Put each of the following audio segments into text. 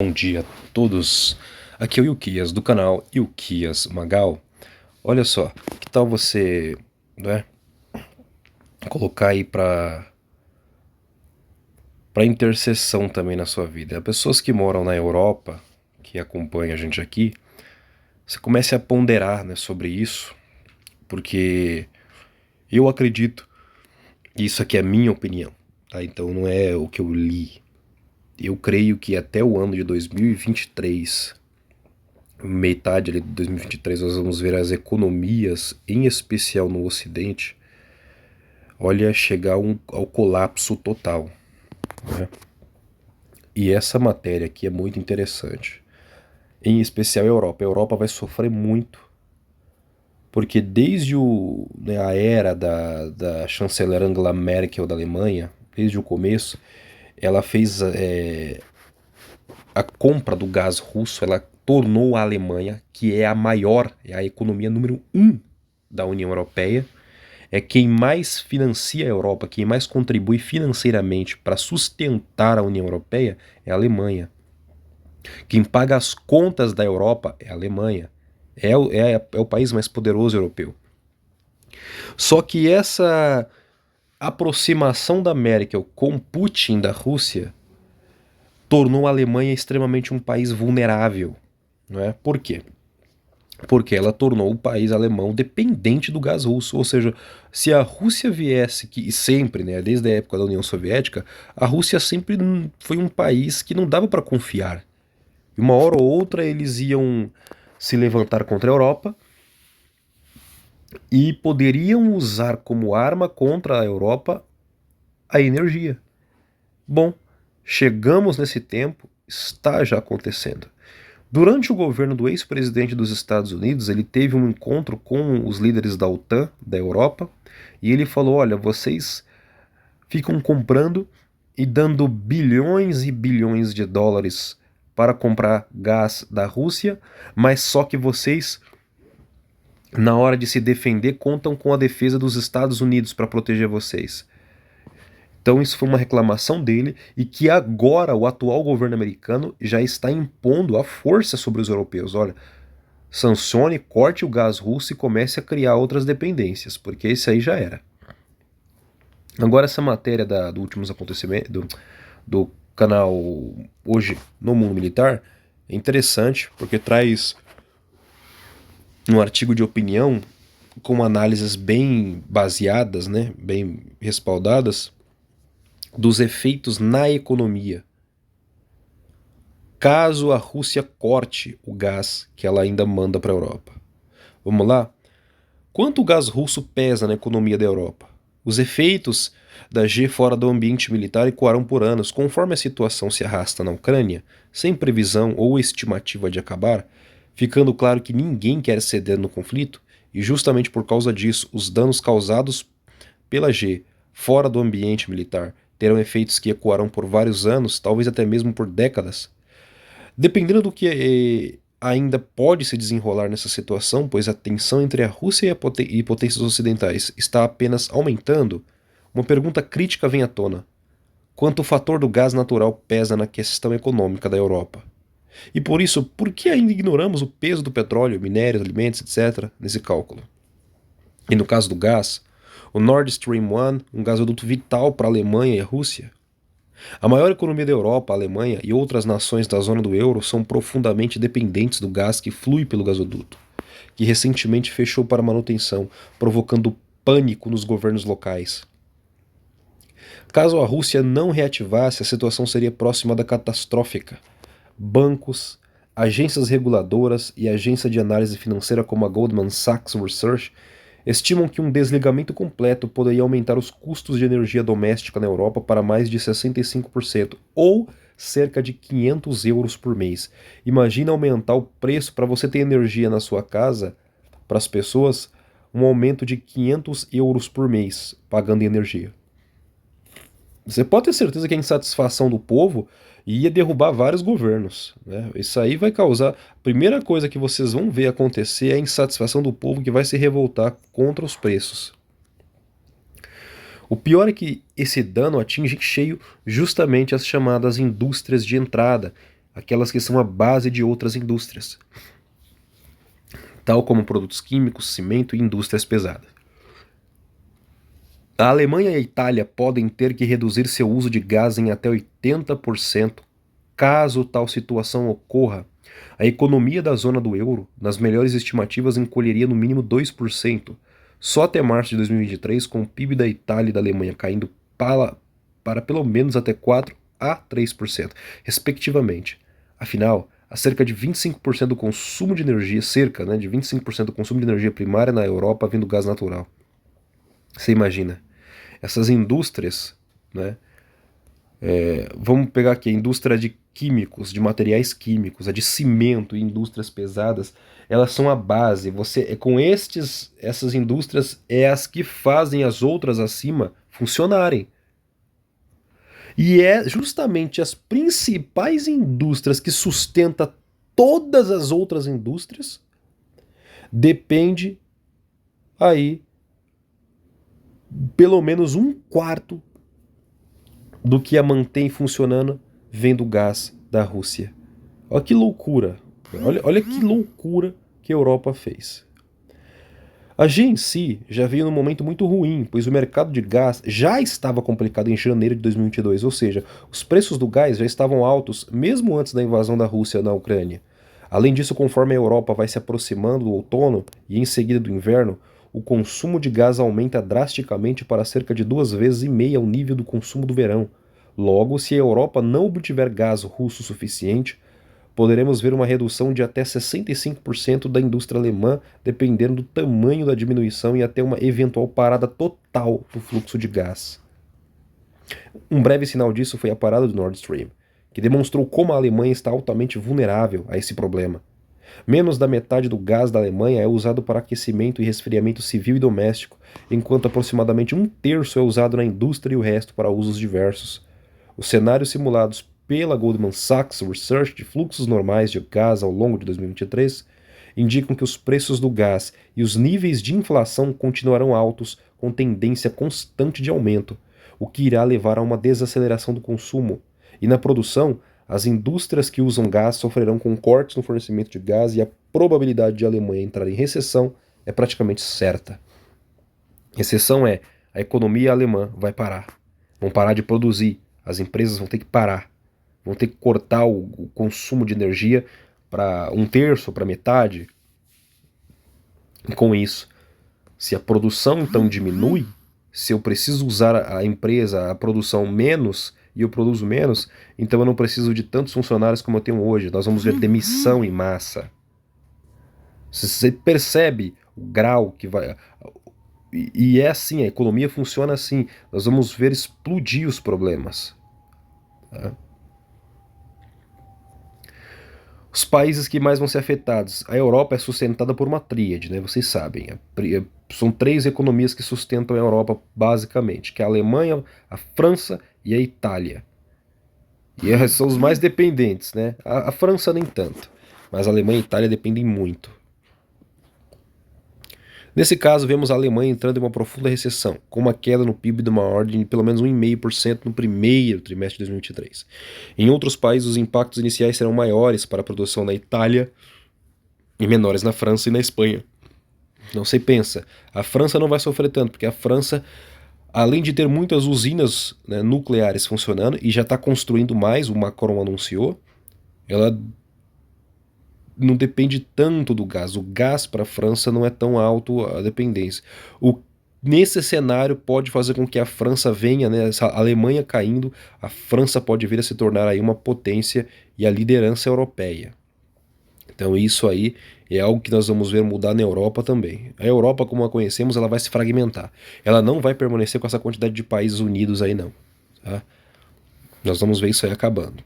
Bom dia a todos, aqui é o Ilquias do canal Ilquias Magal. Olha só, que tal você, né, colocar aí para intercessão também na sua vida. Pessoas que moram na Europa, que acompanham a gente aqui, você comece a ponderar, né, sobre isso, porque eu acredito, e isso aqui é a minha opinião, tá? Então não é o que eu li. Eu creio que até o ano de 2023, metade ali de 2023, nós vamos ver as economias, em especial no Ocidente, olha, chegar ao colapso total, né? E essa matéria aqui é muito interessante. Em especial a Europa. A Europa vai sofrer muito, porque desde a era da chanceler Angela Merkel da Alemanha, desde o começo, ela fez a compra do gás russo, ela tornou a Alemanha, que é a maior, é a economia número um da União Europeia, é quem mais financia a Europa, quem mais contribui financeiramente para sustentar a União Europeia é a Alemanha. Quem paga as contas da Europa é a Alemanha. É o país mais poderoso europeu. Só que essa aproximação da Merkel com Putin da Rússia tornou a Alemanha extremamente um país vulnerável. Não é? Por quê? Porque ela tornou o país alemão dependente do gás russo. Ou seja, se a Rússia viesse, que sempre, né, desde a época da União Soviética, a Rússia sempre foi um país que não dava para confiar. E uma hora ou outra eles iam se levantar contra a Europa e poderiam usar como arma contra a Europa a energia. Bom, chegamos nesse tempo, está já acontecendo. Durante o governo do ex-presidente dos Estados Unidos, ele teve um encontro com os líderes da OTAN, da Europa, e ele falou: olha, vocês ficam comprando e dando bilhões e bilhões de dólares para comprar gás da Rússia, mas só que vocês, na hora de se defender, contam com a defesa dos Estados Unidos para proteger vocês. Então isso foi uma reclamação dele e que agora o atual governo americano já está impondo a força sobre os europeus. Olha, sancione, corte o gás russo e comece a criar outras dependências, porque esse aí já era. Agora essa matéria do últimos acontecimentos do canal Hoje no Mundo Militar é interessante porque traz um artigo de opinião com análises bem baseadas, né, bem respaldadas, dos efeitos na economia caso a Rússia corte o gás que ela ainda manda para a Europa. Vamos lá? Quanto o gás russo pesa na economia da Europa? Os efeitos da G fora do ambiente militar ecoarão por anos, conforme a situação se arrasta na Ucrânia, sem previsão ou estimativa de acabar, ficando claro que ninguém quer ceder no conflito, e justamente por causa disso, os danos causados pela G fora do ambiente militar terão efeitos que ecoarão por vários anos, talvez até mesmo por décadas. Dependendo do que ainda pode se desenrolar nessa situação, pois a tensão entre a Rússia e potências ocidentais está apenas aumentando, uma pergunta crítica vem à tona. Quanto o fator do gás natural pesa na questão econômica da Europa? E por isso, por que ainda ignoramos o peso do petróleo, minérios, alimentos, etc., nesse cálculo? E no caso do gás, o Nord Stream 1, um gasoduto vital para a Alemanha e a Rússia. A maior economia da Europa, a Alemanha e outras nações da zona do euro são profundamente dependentes do gás que flui pelo gasoduto, que recentemente fechou para manutenção, provocando pânico nos governos locais. Caso a Rússia não reativasse, a situação seria próxima da catastrófica. Bancos, agências reguladoras e agência de análise financeira como a Goldman Sachs Research estimam que um desligamento completo poderia aumentar os custos de energia doméstica na Europa para mais de 65%, ou cerca de 500 euros por mês. Imagina aumentar o preço para você ter energia na sua casa, para as pessoas, um aumento de 500 euros por mês pagando energia. Você pode ter certeza que a insatisfação do povo ia derrubar vários governos, né? Isso aí vai causar. A primeira coisa que vocês vão ver acontecer é a insatisfação do povo que vai se revoltar contra os preços. O pior é que esse dano atinge em cheio justamente as chamadas indústrias de entrada, aquelas que são a base de outras indústrias, tal como produtos químicos, cimento e indústrias pesadas. A Alemanha e a Itália podem ter que reduzir seu uso de gás em até 80%. Caso tal situação ocorra, a economia da zona do euro, nas melhores estimativas, encolheria no mínimo 2%, só até março de 2023, com o PIB da Itália e da Alemanha caindo para pelo menos até 4 a 3%, respectivamente. Afinal, há cerca de 25% do consumo de energia, de 25% do consumo de energia primária na Europa vindo do gás natural. Você imagina? Essas indústrias, né? Vamos pegar aqui a indústria de químicos, de materiais químicos, a de cimento e indústrias pesadas, elas são a base. Essas indústrias é as que fazem as outras acima funcionarem. E é justamente as principais indústrias que sustentam todas as outras indústrias, depende aí pelo menos um quarto do que a mantém funcionando vem do gás da Rússia. Olha que loucura. Olha que loucura que a Europa fez. A GNC já veio num momento muito ruim, pois o mercado de gás já estava complicado em janeiro de 2022, ou seja, os preços do gás já estavam altos mesmo antes da invasão da Rússia na Ucrânia. Além disso, conforme a Europa vai se aproximando do outono e em seguida do inverno, o consumo de gás aumenta drasticamente para cerca de 2,5 vezes o nível do consumo do verão. Logo, se a Europa não obtiver gás russo suficiente, poderemos ver uma redução de até 65% da indústria alemã, dependendo do tamanho da diminuição e até uma eventual parada total do fluxo de gás. Um breve sinal disso foi a parada do Nord Stream, que demonstrou como a Alemanha está altamente vulnerável a esse problema. Menos da metade do gás da Alemanha é usado para aquecimento e resfriamento civil e doméstico, enquanto aproximadamente 1/3 é usado na indústria e o resto para usos diversos. Os cenários simulados pela Goldman Sachs Research de fluxos normais de gás ao longo de 2023 indicam que os preços do gás e os níveis de inflação continuarão altos, com tendência constante de aumento, o que irá levar a uma desaceleração do consumo. E na produção, as indústrias que usam gás sofrerão com cortes no fornecimento de gás e a probabilidade de a Alemanha entrar em recessão é praticamente certa. Recessão é a economia alemã vai parar. Vão parar de produzir. As empresas vão ter que parar. Vão ter que cortar o consumo de energia para 1/3, para metade. E com isso, se a produção então diminui, se eu preciso usar a empresa, a produção menos, e eu produzo menos, então eu não preciso de tantos funcionários como eu tenho hoje. Nós vamos ver demissão em massa. Você percebe o grau que vai... E é assim, a economia funciona assim. Nós vamos ver explodir os problemas. Tá? Os países que mais vão ser afetados. A Europa é sustentada por uma tríade, né? Vocês sabem. São 3 economias que sustentam a Europa, basicamente, que é a Alemanha, a França e a Itália. E são os mais dependentes, né? A França nem tanto, mas a Alemanha e a Itália dependem muito. Nesse caso, vemos a Alemanha entrando em uma profunda recessão, com uma queda no PIB de uma ordem de pelo menos 1,5% no primeiro trimestre de 2023. Em outros países, os impactos iniciais serão maiores para a produção na Itália e menores na França e na Espanha. Não se pensa, a França não vai sofrer tanto, porque a França, além de ter muitas usinas, né, nucleares funcionando, e já está construindo mais, o Macron anunciou, ela não depende tanto do gás. O gás para a França não é tão alto a dependência. Nesse cenário pode fazer com que a França venha, né, essa Alemanha caindo, a França pode vir a se tornar aí uma potência e a liderança europeia. Então isso aí é algo que nós vamos ver mudar na Europa também. A Europa, como a conhecemos, ela vai se fragmentar. Ela não vai permanecer com essa quantidade de países unidos aí não. Tá? Nós vamos ver isso aí acabando.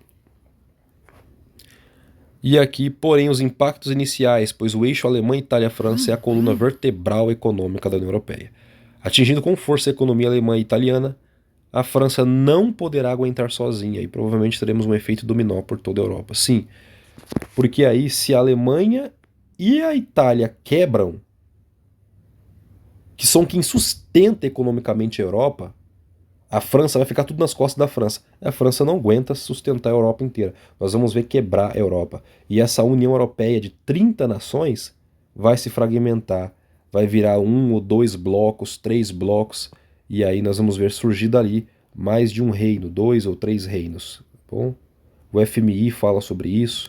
E aqui, porém, os impactos iniciais, pois o eixo Alemanha, Itália, França é a coluna vertebral econômica da União Europeia. Atingindo com força a economia alemã e italiana, a França não poderá aguentar sozinha e provavelmente teremos um efeito dominó por toda a Europa. Sim, porque aí se a Alemanha e a Itália quebram, que são quem sustenta economicamente a Europa, A França vai ficar tudo nas costas da França. A França não aguenta sustentar a Europa inteira. Nós vamos ver quebrar a Europa. E essa União Europeia de 30 nações vai se fragmentar. Vai virar 1 ou 2 blocos, 3 blocos. E aí nós vamos ver surgir dali mais de um reino, 2 ou 3 reinos. Bom, o FMI fala sobre isso.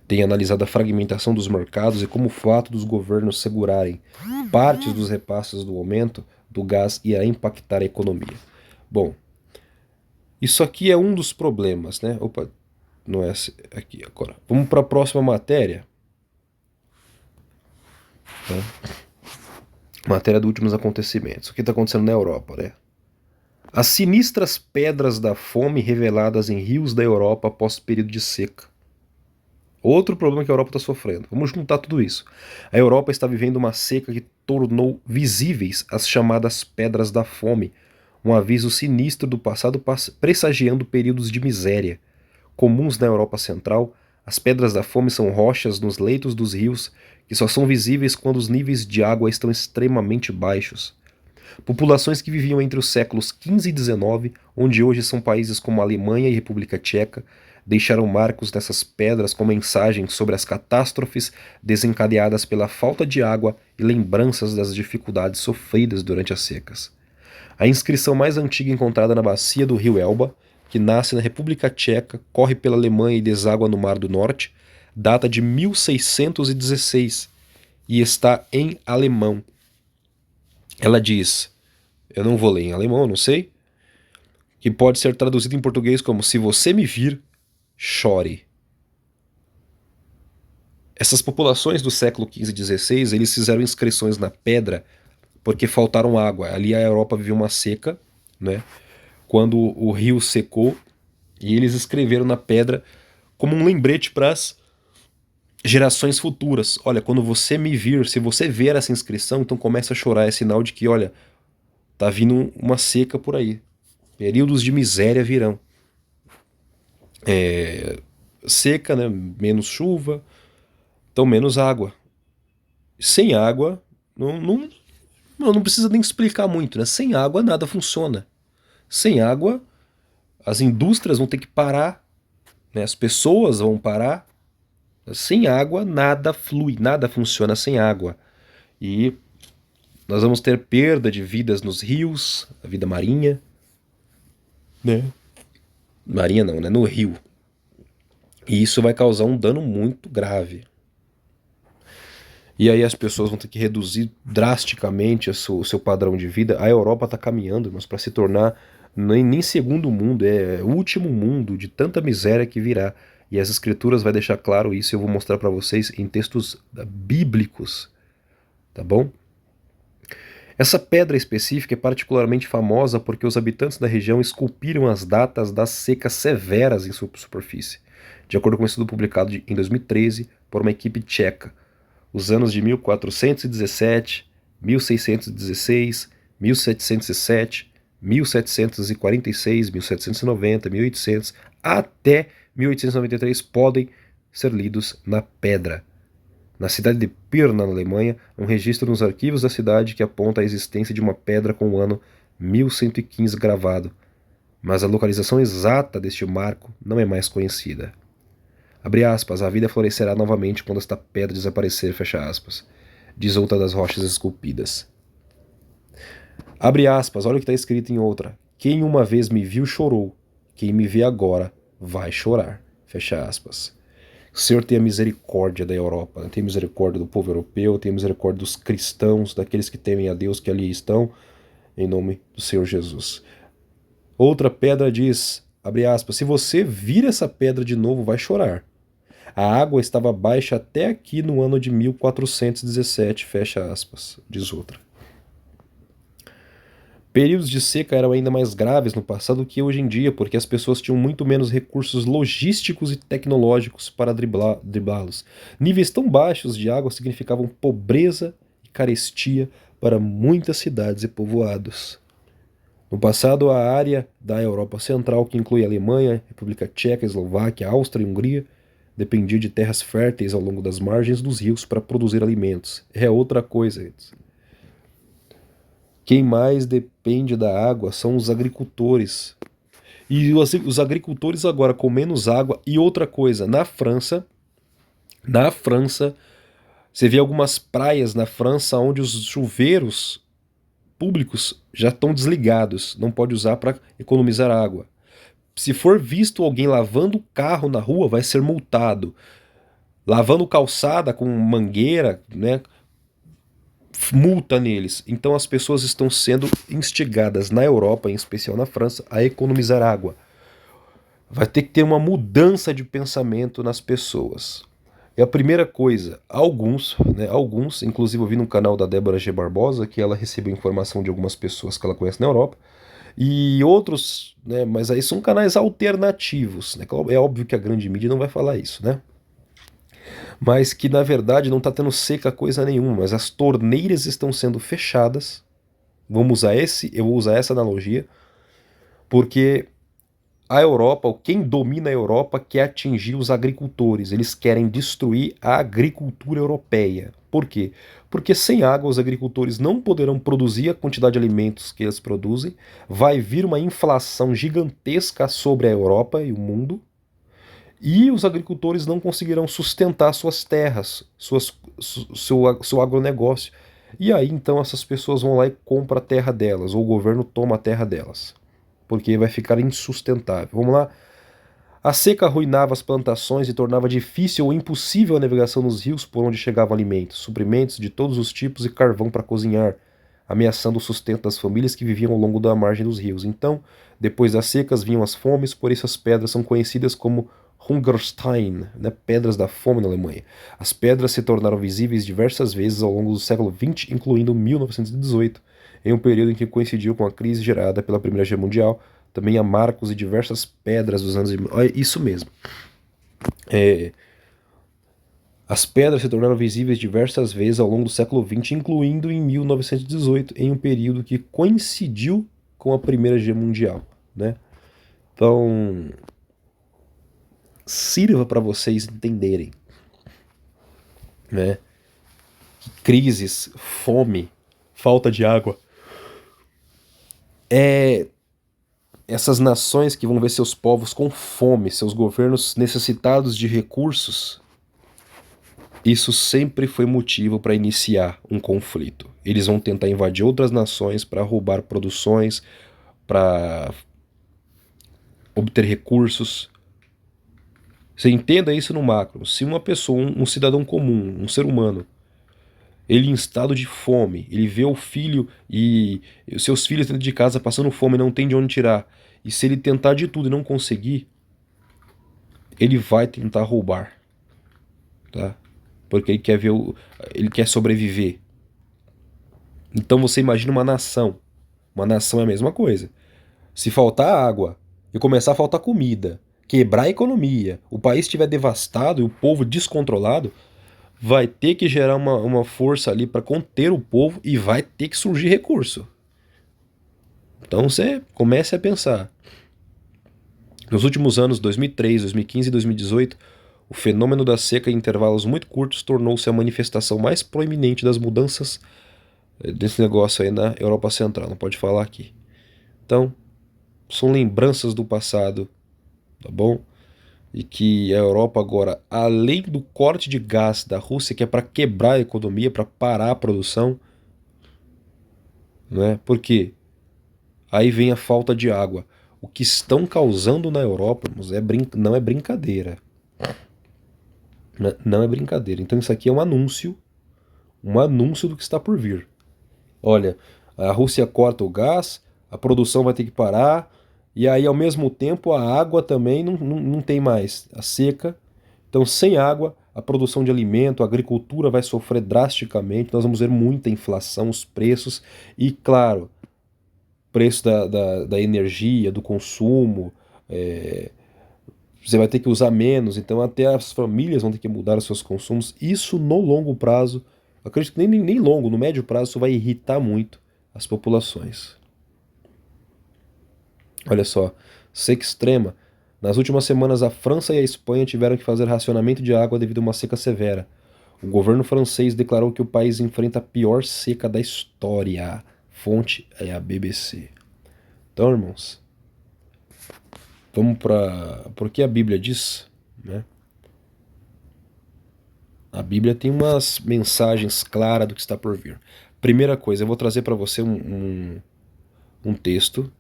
Tem analisado a fragmentação dos mercados e como o fato dos governos segurarem partes dos repasses do aumento do gás irá impactar a economia. Bom, isso aqui é um dos problemas, né? Opa, não é aqui agora. Vamos para a próxima matéria. Né? Matéria dos últimos acontecimentos. O que está acontecendo na Europa, né? As sinistras pedras da fome reveladas em rios da Europa após período de seca. Outro problema que a Europa está sofrendo. Vamos juntar tudo isso. A Europa está vivendo uma seca que tornou visíveis as chamadas pedras da fome, um aviso sinistro do passado pressagiando períodos de miséria. Comuns na Europa Central, as pedras da fome são rochas nos leitos dos rios que só são visíveis quando os níveis de água estão extremamente baixos. Populações que viviam entre os séculos XV e XIX, onde hoje são países como a Alemanha e República Tcheca, deixaram marcos nessas pedras com mensagens sobre as catástrofes desencadeadas pela falta de água e lembranças das dificuldades sofridas durante as secas. A inscrição mais antiga encontrada na bacia do rio Elba, que nasce na República Tcheca, corre pela Alemanha e deságua no Mar do Norte, data de 1616 e está em alemão. Ela diz, eu não vou ler em alemão, não sei, que pode ser traduzido em português como se você me vir, chore. Essas populações do século XV e XVI, eles fizeram inscrições na pedra porque faltaram água. Ali a Europa viveu uma seca, né? Quando o rio secou, e eles escreveram na pedra como um lembrete para as gerações futuras. Olha, quando você me vir, se você ver essa inscrição, então começa a chorar, é sinal de que, olha, tá vindo uma seca por aí. Períodos de miséria virão. Seca, né? Menos chuva, então menos água. Sem água, não precisa nem explicar muito, né? Sem água nada funciona. Sem água, as indústrias vão ter que parar, né? As pessoas vão parar. Sem água, nada flui, nada funciona sem água. E nós vamos ter perda de vidas nos rios, a vida marinha, né? Marinha não, né? No rio. E isso vai causar um dano muito grave. E aí as pessoas vão ter que reduzir drasticamente o seu padrão de vida. A Europa está caminhando, mas para se tornar nem segundo mundo, é o último mundo de tanta miséria que virá. E as escrituras vai deixar claro isso, eu vou mostrar para vocês em textos bíblicos, tá bom? Essa pedra específica é particularmente famosa porque os habitantes da região esculpiram as datas das secas severas em sua superfície, de acordo com um estudo publicado em 2013 por uma equipe tcheca. Os anos de 1417, 1616, 1707, 1746, 1790, 1800 até 1893 podem ser lidos na pedra. Na cidade de Pirna, na Alemanha, há um registro nos arquivos da cidade que aponta a existência de uma pedra com o ano 1115 gravado, mas a localização exata deste marco não é mais conhecida. Abre aspas, a vida florescerá novamente quando esta pedra desaparecer, fecha aspas, diz outra das rochas esculpidas. Abre aspas, olha o que está escrito em outra. Quem uma vez me viu chorou, quem me vê agora vai chorar, fecha aspas. O Senhor tenha misericórdia da Europa, tenha misericórdia do povo europeu, tenha misericórdia dos cristãos, daqueles que temem a Deus que ali estão, em nome do Senhor Jesus. Outra pedra diz, abre aspas, se você vir essa pedra de novo, vai chorar. A água estava baixa até aqui no ano de 1417, fecha aspas, diz outra. Períodos de seca eram ainda mais graves no passado que hoje em dia, porque as pessoas tinham muito menos recursos logísticos e tecnológicos para driblá-los. Níveis tão baixos de água significavam pobreza e carestia para muitas cidades e povoados. No passado, a área da Europa Central, que inclui a Alemanha, República Tcheca, Eslováquia, Áustria e Hungria, dependia de terras férteis ao longo das margens dos rios para produzir alimentos. É outra coisa. Quem mais depende da água são os agricultores. E os agricultores agora com menos água. E outra coisa, na França, você vê algumas praias na França onde os chuveiros públicos já estão desligados, não pode usar para economizar água. Se for visto alguém lavando o carro na rua, vai ser multado. Lavando calçada com mangueira, né, multa neles. Então as pessoas estão sendo instigadas na Europa, em especial na França, a economizar água. Vai ter que ter uma mudança de pensamento nas pessoas. E a primeira coisa, alguns, inclusive eu vi no canal da Débora G. Barbosa, que ela recebeu informação de algumas pessoas que ela conhece na Europa, e outros, né, mas aí são canais alternativos, né? É óbvio que a grande mídia não vai falar isso, né? Mas que na verdade não está tendo seca coisa nenhuma, mas as torneiras estão sendo fechadas. Eu vou usar essa analogia, porque a Europa, quem domina a Europa, quer atingir os agricultores. Eles querem destruir a agricultura europeia. Por quê? Porque sem água os agricultores não poderão produzir a quantidade de alimentos que eles produzem. Vai vir uma inflação gigantesca sobre a Europa e o mundo. E os agricultores não conseguirão sustentar suas terras, seu agronegócio. E aí então essas pessoas vão lá e compram a terra delas, ou o governo toma a terra delas, porque vai ficar insustentável. Vamos lá? A seca arruinava as plantações e tornava difícil ou impossível a navegação nos rios por onde chegavam alimentos, suprimentos de todos os tipos e carvão para cozinhar, ameaçando o sustento das famílias que viviam ao longo da margem dos rios. Então, depois das secas vinham as fomes, por isso as pedras são conhecidas como Hungerstein, né, pedras da fome na Alemanha. As pedras se tornaram visíveis diversas vezes ao longo do século XX, incluindo 1918, em um período em que coincidiu com a crise gerada pela Primeira Guerra Mundial. Também há marcos e diversas pedras dos anos de... Olha, isso mesmo. As pedras se tornaram visíveis diversas vezes ao longo do século XX, incluindo em 1918, em um período que coincidiu com a Primeira Guerra Mundial, né? Então, sirva para vocês entenderem, né? Que crises, fome, falta de água, essas nações que vão ver seus povos com fome, seus governos necessitados de recursos, isso sempre foi motivo para iniciar um conflito. Eles vão tentar invadir outras nações para roubar produções, para obter recursos. Você entenda isso no macro. Se uma pessoa, um cidadão comum, um ser humano, ele em estado de fome, ele vê o filho e os seus filhos dentro de casa passando fome e não tem de onde tirar, e se ele tentar de tudo e não conseguir, ele vai tentar roubar, tá? Porque ele quer ver ele quer sobreviver. Então você imagina uma nação. Uma nação é a mesma coisa. Se faltar água e começar a faltar comida, quebrar a economia, o país estiver devastado e o povo descontrolado, vai ter que gerar uma força ali para conter o povo e vai ter que surgir recurso. Então você comece a pensar. Nos últimos anos, 2003, 2015 e 2018, o fenômeno da seca em intervalos muito curtos tornou-se a manifestação mais proeminente das mudanças desse negócio aí na Europa Central. Não pode falar aqui. Então, são lembranças do passado, tá bom? E que a Europa agora, além do corte de gás da Rússia, que é para quebrar a economia, para parar a produção, né? Por quê? Aí vem a falta de água. O que estão causando na Europa não é brincadeira. Não é brincadeira. Então isso aqui é um anúncio do que está por vir. Olha, a Rússia corta o gás, a produção vai ter que parar, e aí ao mesmo tempo a água também não tem mais, a seca. Então sem água, a produção de alimento, a agricultura vai sofrer drasticamente, nós vamos ver muita inflação, os preços, e claro, preço da energia, do consumo, você vai ter que usar menos, então até as famílias vão ter que mudar os seus consumos. Isso no longo prazo, acredito que nem longo, no médio prazo, isso vai irritar muito as populações. Olha só, seca extrema. Nas últimas semanas, a França e a Espanha tiveram que fazer racionamento de água devido a uma seca severa. O governo francês declarou que o país enfrenta a pior seca da história. fonte é a BBC. Então, irmãos, vamos para o que a Bíblia diz, né? A Bíblia tem umas mensagens claras do que está por vir. Primeira coisa, eu vou trazer para você um texto,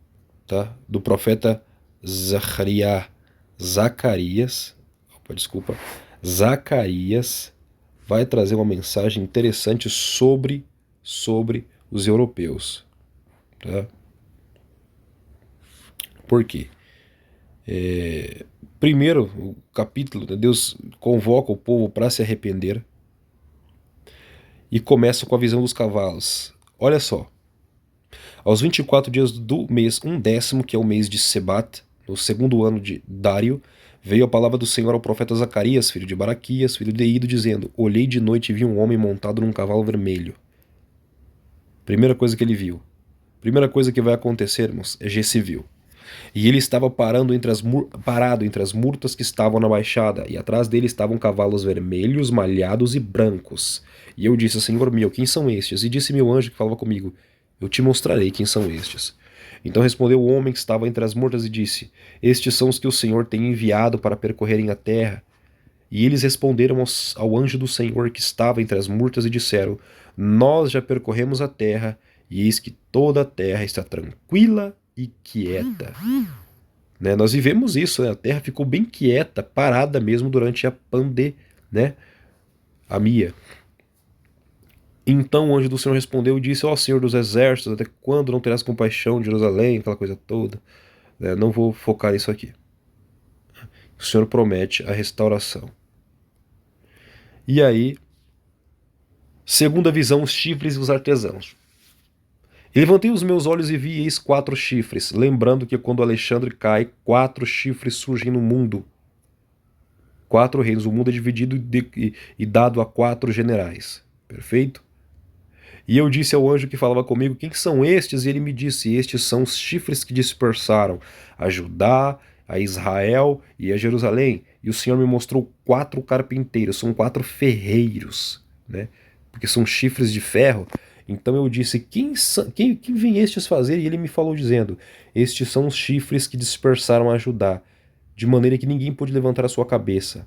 tá? Do profeta Zacarias, Zacarias vai trazer uma mensagem interessante sobre os europeus, tá? Por quê? Primeiro, o capítulo, Deus convoca o povo para se arrepender e começa com a visão dos cavalos. Olha só, aos 24 dias do mês 1º, que é o mês de Sebat, no segundo ano de Dário, veio a palavra do Senhor ao profeta Zacarias, filho de Baraquias, filho de Ido, dizendo: Olhei de noite e vi um homem montado num cavalo vermelho. Primeira coisa que ele viu. Primeira coisa que vai acontecer, irmãos, é G civil. E ele estava parado entre as murtas que estavam na baixada, e atrás dele estavam cavalos vermelhos, malhados e brancos. E eu disse: Senhor meu, quem são estes? E disse meu anjo que falava comigo: Eu te mostrarei quem são estes. Então respondeu o homem que estava entre as murtas e disse: Estes são os que o Senhor tem enviado para percorrerem a terra. E eles responderam ao anjo do Senhor que estava entre as murtas e disseram: Nós já percorremos a terra, e eis que toda a terra está tranquila e quieta. Né? Nós vivemos isso, né? A terra ficou bem quieta, parada mesmo durante a pandemia, né? Então o anjo do Senhor respondeu e disse: Ó Senhor dos exércitos, até quando não terás compaixão de Jerusalém, aquela coisa toda. Não vou focar nisso aqui. O Senhor promete a restauração. E aí, segunda visão, os chifres e os artesãos. E levantei os meus olhos e vi eis 4 chifres, lembrando que quando Alexandre cai, 4 chifres surgem no mundo. 4 reinos, o mundo é dividido e dado a 4 generais. Perfeito? E eu disse ao anjo que falava comigo: Quem são estes? E ele me disse: Estes são os chifres que dispersaram a Judá, a Israel e a Jerusalém. E o Senhor me mostrou 4 carpinteiros, são 4 ferreiros, né? Porque são chifres de ferro. Então eu disse: quem vem estes fazer? E ele me falou dizendo: Estes são os chifres que dispersaram a Judá, de maneira que ninguém pôde levantar a sua cabeça.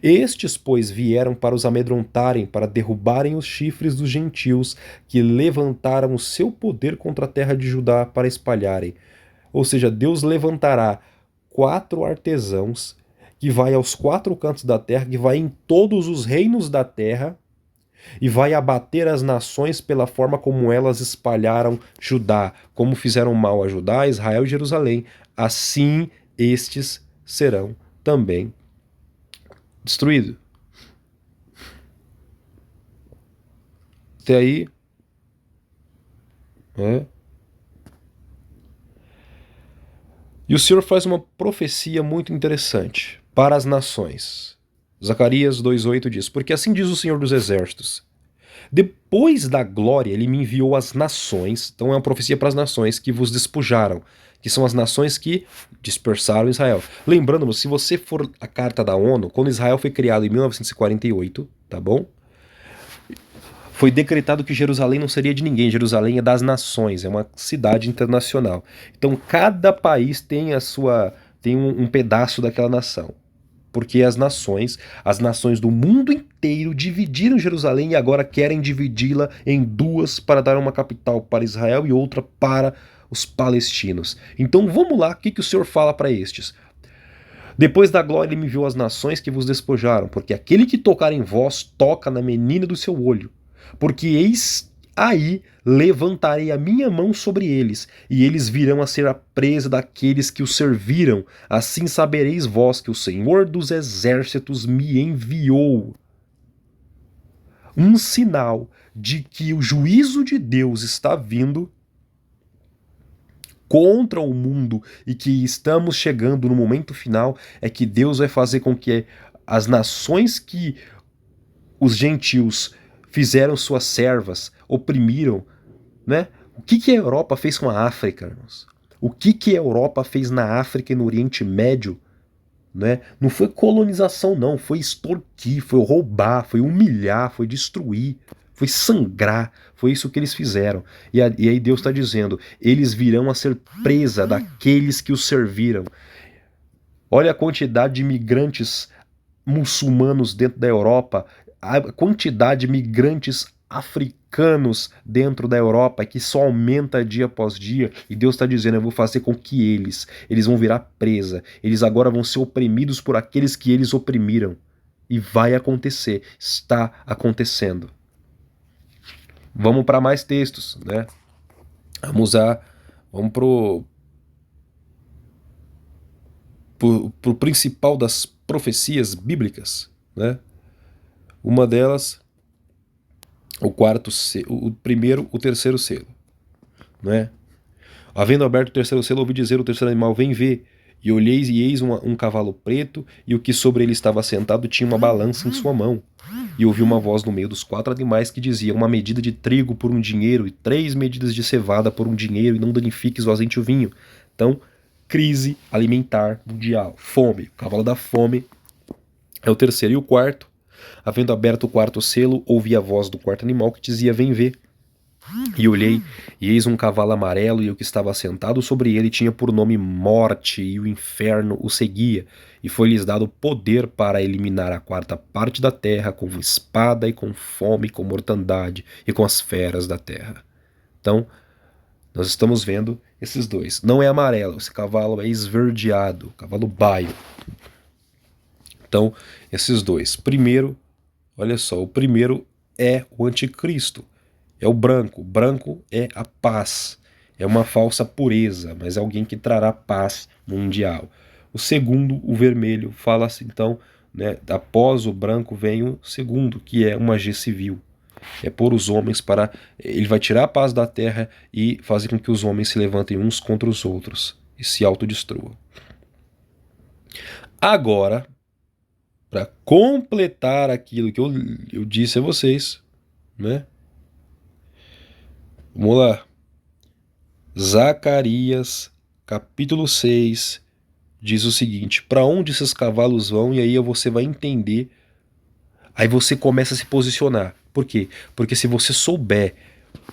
Estes, pois, vieram para os amedrontarem, para derrubarem os chifres dos gentios, que levantaram o seu poder contra a terra de Judá para espalharem. Ou seja, Deus levantará 4 artesãos, que vai aos 4 cantos da terra, que vai em todos os reinos da terra, e vai abater as nações pela forma como elas espalharam Judá, como fizeram mal a Judá, Israel e Jerusalém. Assim estes serão também destruídos. Até aí, né? E o Senhor faz uma profecia muito interessante para as nações. Zacarias 2,8 diz: Porque assim diz o Senhor dos Exércitos: Depois da glória ele me enviou às nações. Então é uma profecia para as nações que vos despojaram, que são as nações que dispersaram Israel. Lembrando-vos, se você for a carta da ONU, quando Israel foi criado em 1948, tá bom? Foi decretado que Jerusalém não seria de ninguém, Jerusalém é das nações, é uma cidade internacional. Então cada país tem um pedaço daquela nação. Porque as nações do mundo inteiro dividiram Jerusalém e agora querem dividi-la em 2 para dar uma capital para Israel e outra para os palestinos. Então vamos lá, o que o Senhor fala para estes? Depois da glória ele me enviou as nações que vos despojaram, porque aquele que tocar em vós toca na menina do seu olho. Porque eis aí levantarei a minha mão sobre eles, e eles virão a ser a presa daqueles que os serviram. Assim sabereis vós que o Senhor dos Exércitos me enviou. Um sinal de que o juízo de Deus está vindo contra o mundo e que estamos chegando no momento final é que Deus vai fazer com que as nações que os gentios fizeram suas servas, oprimiram, né? O que a Europa fez com a África, irmãos? O que a Europa fez na África e no Oriente Médio? Né? Não foi colonização, não. Foi extorquir, foi roubar, foi humilhar, foi destruir. foi sangrar, foi isso que eles fizeram. E aí Deus está dizendo, eles virão a ser presa daqueles que os serviram. Olha a quantidade de imigrantes muçulmanos dentro da Europa, a quantidade de migrantes africanos dentro da Europa que só aumenta dia após dia, e Deus está dizendo, eu vou fazer com que eles vão virar presa, eles agora vão ser oprimidos por aqueles que eles oprimiram, e vai acontecer, está acontecendo. Vamos para mais textos, né? Vamos pro principal das profecias bíblicas, né? Uma delas, o primeiro, o terceiro selo, né? Havendo aberto o terceiro selo, ouvi dizer o terceiro animal, vem ver. E olhei e eis um cavalo preto, e o que sobre ele estava sentado tinha uma balança em sua mão. E ouvi uma voz no meio dos 4 animais que dizia, uma medida de trigo por um dinheiro, e 3 medidas de cevada por um dinheiro, e não danifiques o azeite e o vinho. Então, crise alimentar mundial. Fome. O cavalo da fome é o terceiro. E o quarto, havendo aberto o quarto selo, ouvi a voz do quarto animal que dizia, vem ver. E olhei, e eis um cavalo amarelo, e o que estava sentado sobre ele tinha por nome Morte, e o inferno o seguia, e foi-lhes dado poder para eliminar a quarta parte da terra, com espada, e com fome, com mortandade, e com as feras da terra. Então, nós estamos vendo esses dois. Não é amarelo, esse cavalo é esverdeado, cavalo baio. Então, esses dois. Primeiro, olha só, o primeiro é o anticristo. É o branco. O branco é a paz. É uma falsa pureza, mas é alguém que trará paz mundial. O segundo, o vermelho, fala-se então, né, após o branco vem o segundo, que é uma G civil. É pôr os homens para... Ele vai tirar a paz da terra e fazer com que os homens se levantem uns contra os outros e se autodestruam. Agora, para completar aquilo que eu disse a vocês, né? Vamos lá. Zacarias, capítulo 6, diz o seguinte, para onde esses cavalos vão? E aí você vai entender, aí você começa a se posicionar. Por quê? Porque se você souber,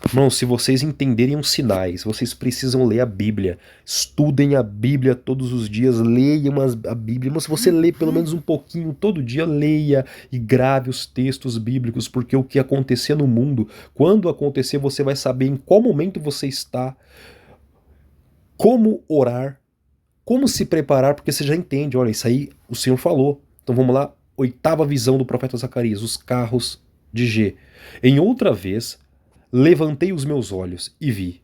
irmão, se vocês entenderem os sinais, vocês precisam ler a Bíblia. Estudem a Bíblia todos os dias, leiam a Bíblia. Mas se você lê pelo menos um pouquinho todo dia, leia e grave os textos bíblicos, porque o que acontecer no mundo, quando acontecer, você vai saber em qual momento você está, como orar, como se preparar, porque você já entende, olha, isso aí o Senhor falou. Então vamos lá, 8ª visão do profeta Zacarias, os carros de G. Em outra vez, levantei os meus olhos e vi,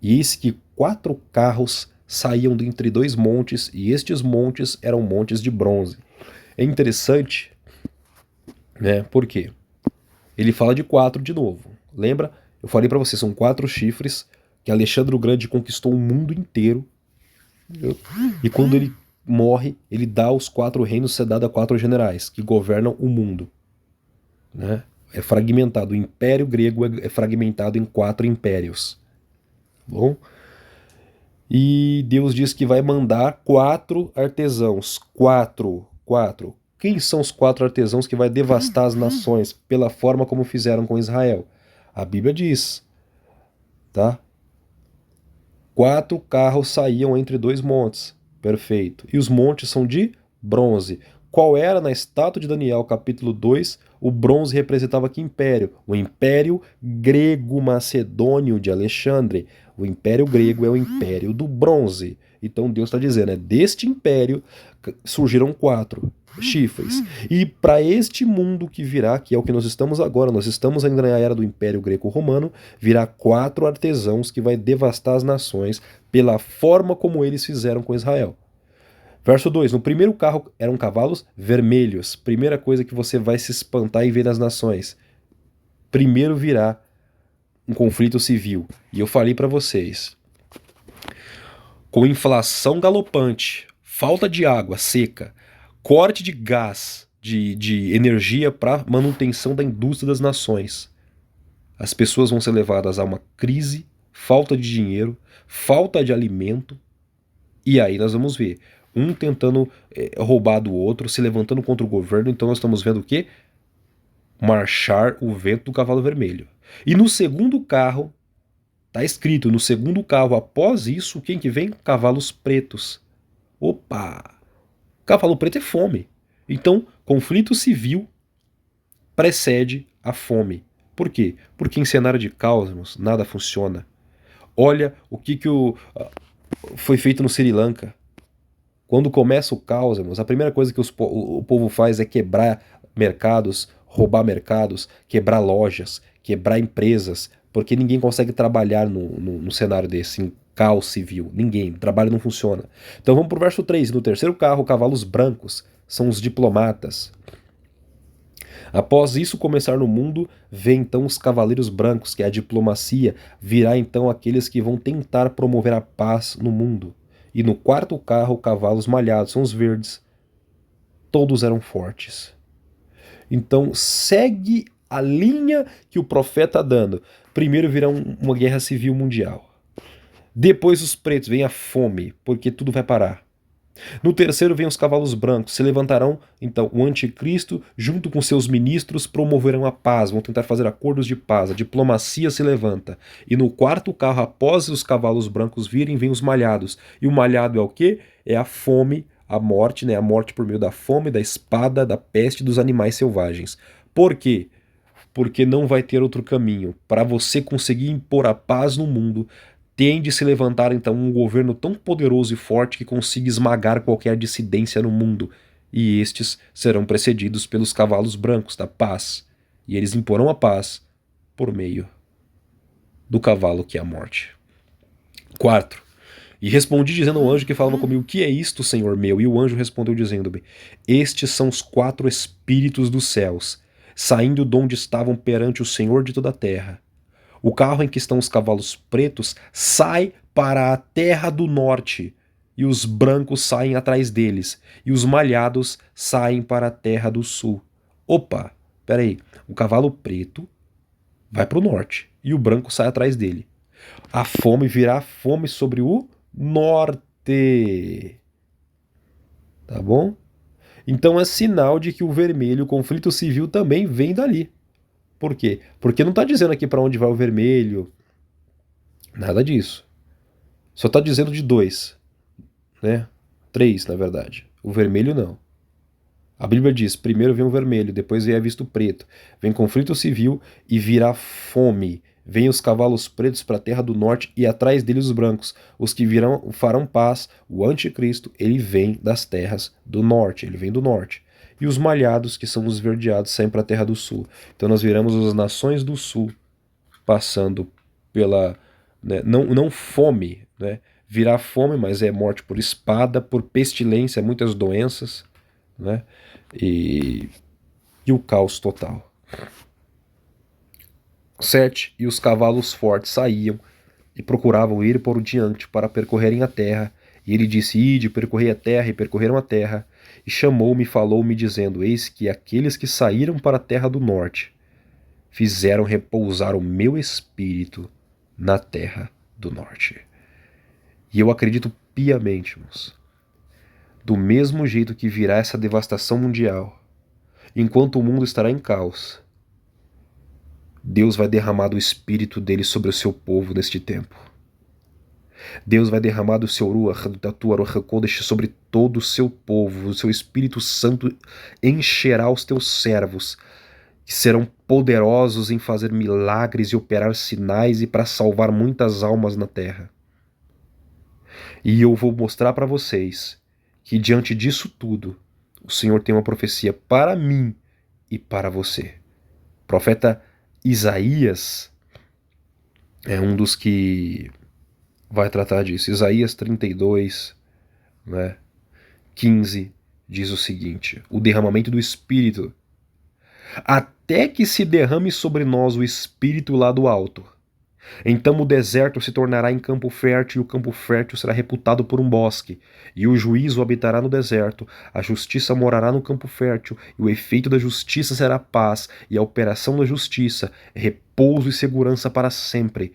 e eis que 4 carros saíam dentre 2 montes, e estes montes eram montes de bronze. É interessante, né? Por quê? Ele fala de 4 de novo. Lembra? Eu falei para vocês, são 4 chifres que Alexandre o Grande conquistou o mundo inteiro. E quando ele morre, ele dá os 4 reinos cedado a 4 generais que governam o mundo, né? É fragmentado. O Império Grego é fragmentado em 4 impérios. Bom? E Deus diz que vai mandar 4 artesãos. 4. Quem são os 4 artesãos que vai devastar as nações pela forma como fizeram com Israel? A Bíblia diz, tá? 4 carros saíam entre 2 montes. Perfeito. E os montes são de bronze. Qual era na estátua de Daniel, capítulo 2, o bronze representava que império? O Império Grego-Macedônio de Alexandre. O Império Grego é o Império do Bronze. Então Deus está dizendo, deste império surgiram 4 chifres. E para este mundo que virá, que é o que nós estamos agora, nós estamos ainda na era do Império Greco-Romano, virá 4 artesãos que vai devastar as nações pela forma como eles fizeram com Israel. Verso 2, no primeiro carro eram cavalos vermelhos. Primeira coisa que você vai se espantar e ver nas nações. Primeiro virá um conflito civil. E eu falei para vocês, com inflação galopante, falta de água seca, corte de gás, de energia para manutenção da indústria das nações, as pessoas vão ser levadas a uma crise, falta de dinheiro, falta de alimento, e aí nós vamos ver um tentando roubar do outro, se levantando contra o governo. Então nós estamos vendo o quê? marchar o vento do cavalo vermelho. E no segundo carro, tá escrito, no segundo carro, após isso, quem que vem? Cavalos pretos. Opa! Cavalo preto é fome. Então, conflito civil precede a fome. Por quê? Porque em cenário de caos, nada funciona. Olha o que foi feito no Sri Lanka. Quando começa o caos, a primeira coisa que o povo faz é quebrar mercados, roubar mercados, quebrar lojas, quebrar empresas, porque ninguém consegue trabalhar no cenário desse, em caos civil. Ninguém, o trabalho não funciona. Então vamos pro verso 3. No terceiro carro, cavalos brancos são os diplomatas. Após isso começar no mundo, vem então os cavaleiros brancos, que é a diplomacia, virá então aqueles que vão tentar promover a paz no mundo. E no quarto carro, cavalos malhados, são os verdes. Todos eram fortes. Então segue a linha que o profeta está dando. Primeiro virá uma guerra civil mundial. Depois os pretos, vem a fome, porque tudo vai parar. No terceiro vem os cavalos brancos, se levantarão, então, o anticristo, junto com seus ministros, promoverão a paz, vão tentar fazer acordos de paz, a diplomacia se levanta. E no quarto carro, após os cavalos brancos virem, vem os malhados. E o malhado é o quê? É a fome, a morte, né? A morte por meio da fome, da espada, da peste dos animais selvagens. Por quê? Porque não vai ter outro caminho. Para você conseguir impor a paz no mundo, tem de se levantar então um governo tão poderoso e forte que consiga esmagar qualquer dissidência no mundo, e estes serão precedidos pelos cavalos brancos da paz, e eles imporão a paz por meio do cavalo que é a morte. 4. E respondi dizendo ao anjo que falava comigo: que é isto, Senhor meu? E o anjo respondeu dizendo-me: estes são os 4 espíritos dos céus, saindo de onde estavam perante o Senhor de toda a terra. O carro em que estão os cavalos pretos sai para a terra do norte, e os brancos saem atrás deles, e os malhados saem para a terra do sul. Opa, peraí, o cavalo preto vai para o norte, e o branco sai atrás dele. A fome virá fome sobre o norte. Tá bom? Então é sinal de que o vermelho, o conflito civil, também vem dali. Por quê? Porque não está dizendo aqui para onde vai o vermelho, nada disso. Só está dizendo de 2, né? 3, na verdade. O vermelho não. A Bíblia diz: primeiro vem o vermelho, depois vem a vista o preto. Vem conflito civil e virá fome. Vem os cavalos pretos para a terra do norte e atrás deles os brancos. Os que virão farão paz. O anticristo, ele vem das terras do norte, ele vem do norte. E os malhados, que são os verdeados, saem para a terra do sul. Então nós viramos as nações do sul passando pela, né, não fome, né? Virá fome, mas é morte por espada, por pestilência, muitas doenças, né? E o caos total. 7. E os cavalos fortes saíam e procuravam ir por diante para percorrerem a terra. E ele disse: ide, percorrei a terra, e percorreram a terra. E chamou-me e falou-me, dizendo: eis que aqueles que saíram para a terra do norte fizeram repousar o meu espírito na terra do norte. E eu acredito piamente, irmãos, do mesmo jeito que virá essa devastação mundial, enquanto o mundo estará em caos, Deus vai derramar do Espírito dele sobre o seu povo neste tempo. Deus vai derramar do seu Ruach, da tua Ruach HaKodesh sobre todo o seu povo. O seu Espírito Santo encherá os teus servos, que serão poderosos em fazer milagres e operar sinais e para salvar muitas almas na terra. E eu vou mostrar para vocês que diante disso tudo, o Senhor tem uma profecia para mim e para você. O profeta Isaías é um dos que vai tratar disso. Isaías 32, né, 15, diz o seguinte: o derramamento do Espírito, até que se derrame sobre nós o Espírito lá do alto. Então o deserto se tornará em campo fértil, e o campo fértil será reputado por um bosque, e o juízo habitará no deserto, a justiça morará no campo fértil, e o efeito da justiça será paz, e a operação da justiça, repouso e segurança para sempre.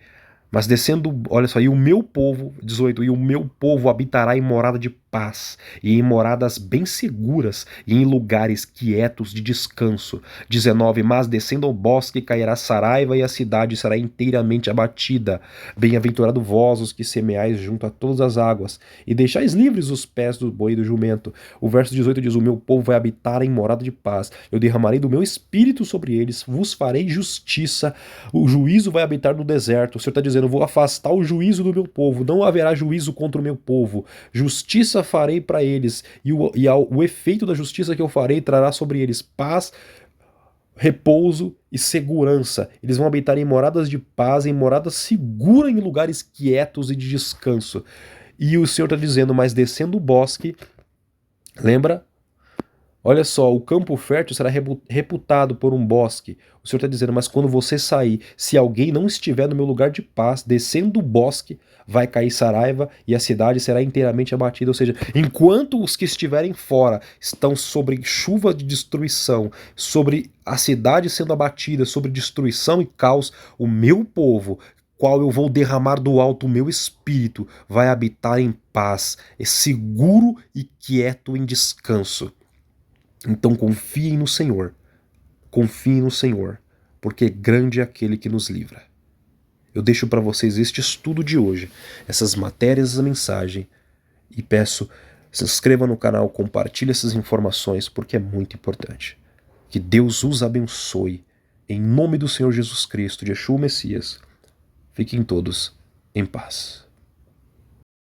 Mas descendo, olha só, e o meu povo, 18, e o meu povo habitará em morada de paz, e em moradas bem seguras, e em lugares quietos de descanso. 19. Mas descendo ao bosque cairá Saraiva, e a cidade será inteiramente abatida. Bem-aventurado vós, os que semeais junto a todas as águas, e deixais livres os pés do boi e do jumento. O verso 18 diz: o meu povo vai habitar em morada de paz, eu derramarei do meu espírito sobre eles, vos farei justiça, o juízo vai habitar no deserto. O Senhor está dizendo: vou afastar o juízo do meu povo, não haverá juízo contra o meu povo, justiça farei para eles, o efeito da justiça que eu farei trará sobre eles paz, repouso e segurança. Eles vão habitar em moradas de paz, em moradas seguras, em lugares quietos e de descanso. E o Senhor está dizendo: mas descendo o bosque, lembra? Olha só, o campo fértil será reputado por um bosque. O Senhor está dizendo: mas quando você sair, se alguém não estiver no meu lugar de paz, descendo o bosque, vai cair Saraiva e a cidade será inteiramente abatida. Ou seja, enquanto os que estiverem fora estão sobre chuva de destruição, sobre a cidade sendo abatida, sobre destruição e caos, o meu povo, qual eu vou derramar do alto o meu espírito, vai habitar em paz, é seguro e quieto em descanso. Então confiem no Senhor, porque grande é aquele que nos livra. Eu deixo para vocês este estudo de hoje, essas matérias, essa mensagem, e peço, se inscreva no canal, compartilhe essas informações, porque é muito importante. Que Deus os abençoe, em nome do Senhor Jesus Cristo, de Yeshua Messias. Fiquem todos em paz.